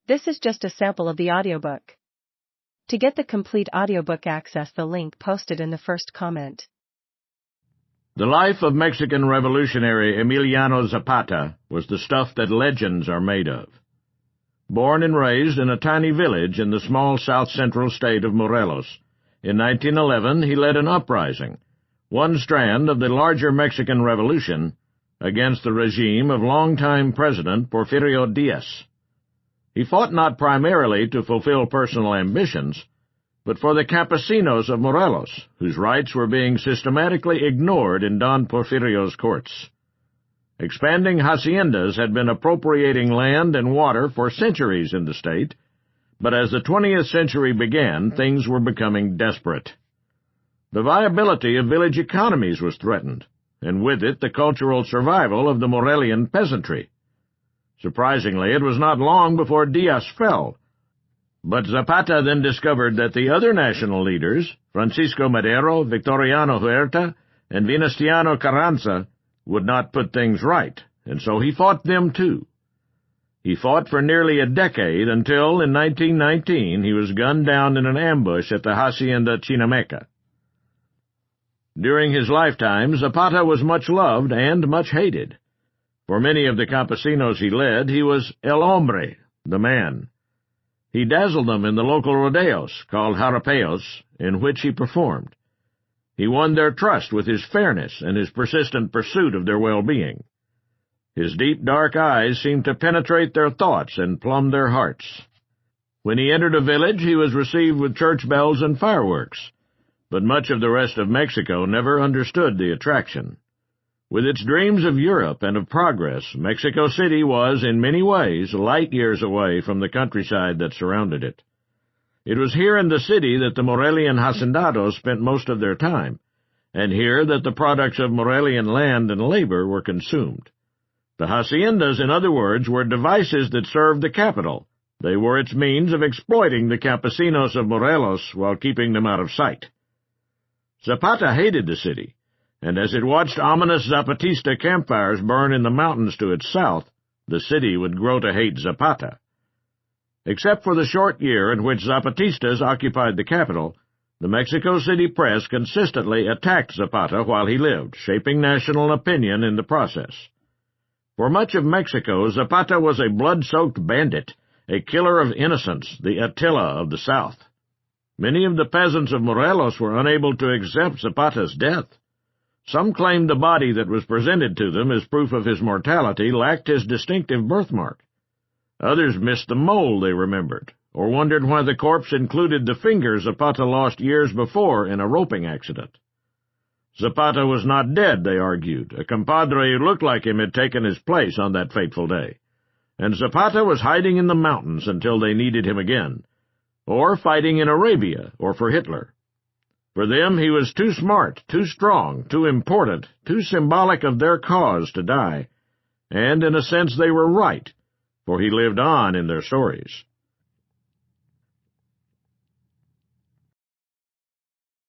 This is just a sample of the audiobook. To get the complete audiobook, access the link posted in the first comment. The life of Mexican revolutionary Emiliano Zapata was the stuff that legends are made of. Born and raised in a tiny village in the small south-central state of Morelos, in 1911 he led an uprising, one strand of the larger Mexican Revolution, against the regime of longtime President Porfirio Diaz. He fought not primarily to fulfill personal ambitions, but for the campesinos of Morelos, whose rights were being systematically ignored in Don Porfirio's courts. Expanding haciendas had been appropriating land and water for centuries in the state, but as the 20th century began, things were becoming desperate. The viability of village economies was threatened, and with it the cultural survival of the Morelian peasantry. Surprisingly, it was not long before Diaz fell, but Zapata then discovered that the other national leaders, Francisco Madero, Victoriano Huerta, and Venustiano Carranza, would not put things right, and so he fought them too. He fought for nearly a decade until, in 1919, he was gunned down in an ambush at the hacienda Chinameca. During his lifetime, Zapata was much loved and much hated. For many of the campesinos he led, he was el hombre, the man. He dazzled them in the local rodeos, called jarapeos, in which he performed. He won their trust with his fairness and his persistent pursuit of their well-being. His deep, dark eyes seemed to penetrate their thoughts and plumb their hearts. When he entered a village, he was received with church bells and fireworks, but much of the rest of Mexico never understood the attraction. With its dreams of Europe and of progress, Mexico City was, in many ways, light years away from the countryside that surrounded it. It was here in the city that the Morelian hacendados spent most of their time, and here that the products of Morelian land and labor were consumed. The haciendas, in other words, were devices that served the capital. They were its means of exploiting the campesinos of Morelos while keeping them out of sight. Zapata hated the city, and as it watched ominous Zapatista campfires burn in the mountains to its south, the city would grow to hate Zapata. Except for the short year in which Zapatistas occupied the capital, the Mexico City press consistently attacked Zapata while he lived, shaping national opinion in the process. For much of Mexico, Zapata was a blood-soaked bandit, a killer of innocents, the Attila of the South. Many of the peasants of Morelos were unable to accept Zapata's death. Some claimed the body that was presented to them as proof of his mortality lacked his distinctive birthmark. Others missed the mole they remembered, or wondered why the corpse included the finger Zapata lost years before in a roping accident. Zapata was not dead, they argued. A compadre who looked like him had taken his place on that fateful day, and Zapata was hiding in the mountains until they needed him again, or fighting in Arabia, or for Hitler. For them, he was too smart, too strong, too important, too symbolic of their cause to die, and in a sense they were right, for he lived on in their stories.